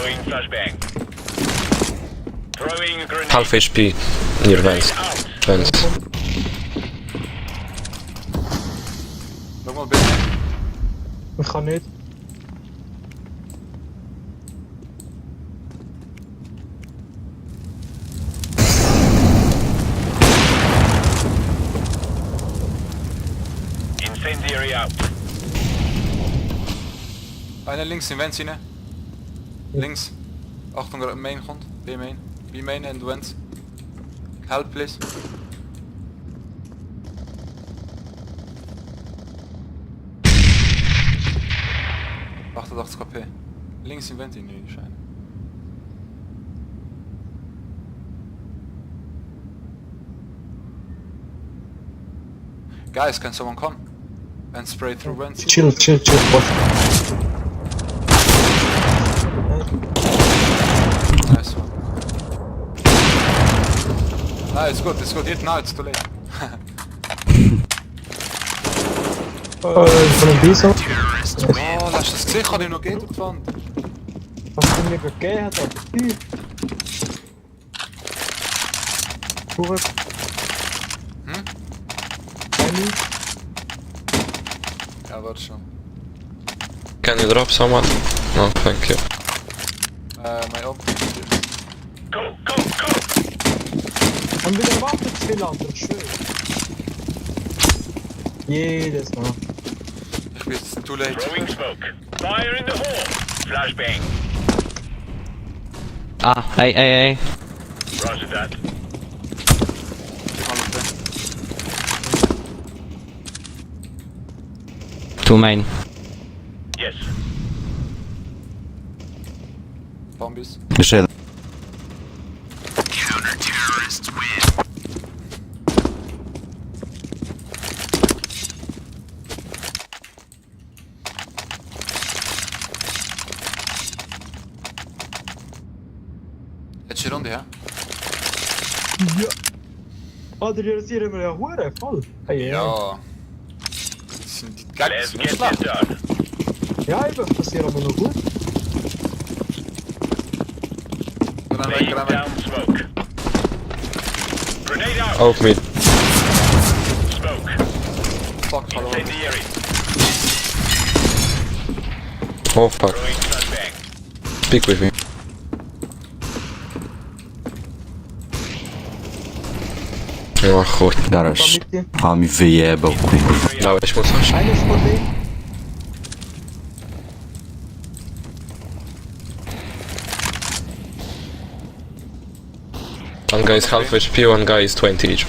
Throwing flashbang. Throwing a grenade. Half HP near vents. Vents. Nog maar binnen. We gaan niet. Incendiary out. Einer links in vent zien, hè. Links. Achtung, main grond. B main. B main and vent. Help please. KP. Links in vent in nu schijnen. Guys, can someone come and spray through vents? Chill, boss. Nice one. No, it's good, Hit now, it's too late. Van een diesel. Oh, laat je het gezicht gaan nu nog in op van. Als je niet keihard op het vuur. Hoe heb en nu? Ja, wat zo. Can you drop someone? No, thank you. Mijn op. Go, go, go! En weer wachten veel anders, schön. Jedes Mal. Ik weet het too late. Throwing smoke. Fire in the hole. Flashbang. Ah, hey. Roger that. Two main. Yes. Zombies. Michelle. Counter-terrorists win. Het zit onder, ja? Ja. Oh, er is hier een hoor, vol. Hey, Ja. Kijk, Let's het get is this done. Ja, ik ben pas hier allemaal nog goed. Laying down smoke. Grenade out. Oak mid. Smoke. Fuck, hallo. Incendiary. Oh fuck. Throwing flashbang. Speak with me. Ja, goed. Daar is Hami Viebo. Nou, is goed. Hij is voor mij. One guy is half HP, one guy is 20 each.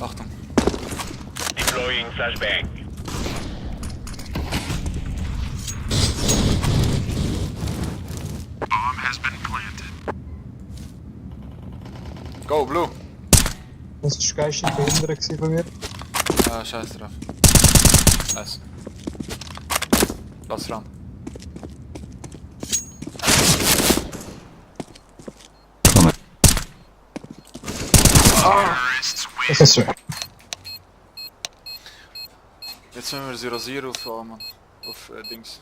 Achtung. Deploying flashbang. Bomb has been planted. Go, blue. Dat is een schuisje, behinderd zie van weer. Scheiß eraf. Nice. Laat ram. Dat is zo. Dit zijn we 0-0 of zo, man. Of dings.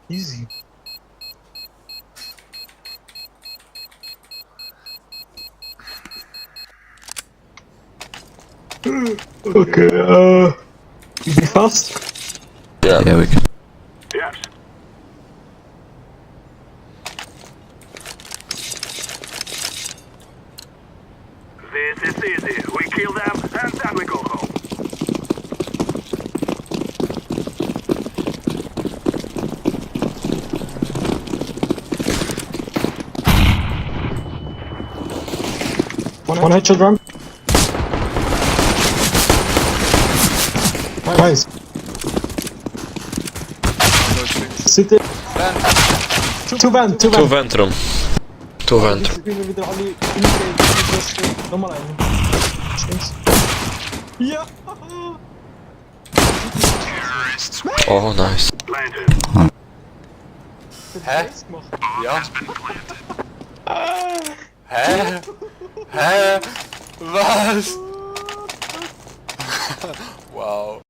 Easy. Oké, is die vast? Ja. Ja, ik. Yes. This is easy. We kill them and then we go home. One headshot run. Nice. Zit er. Two van. Two ventrum. Two ventrum. Ik weet weer al die normaal aan. Ja. Oh, nice. Planted. Hè? Ja. Hè? Hè? Wat? Wauw.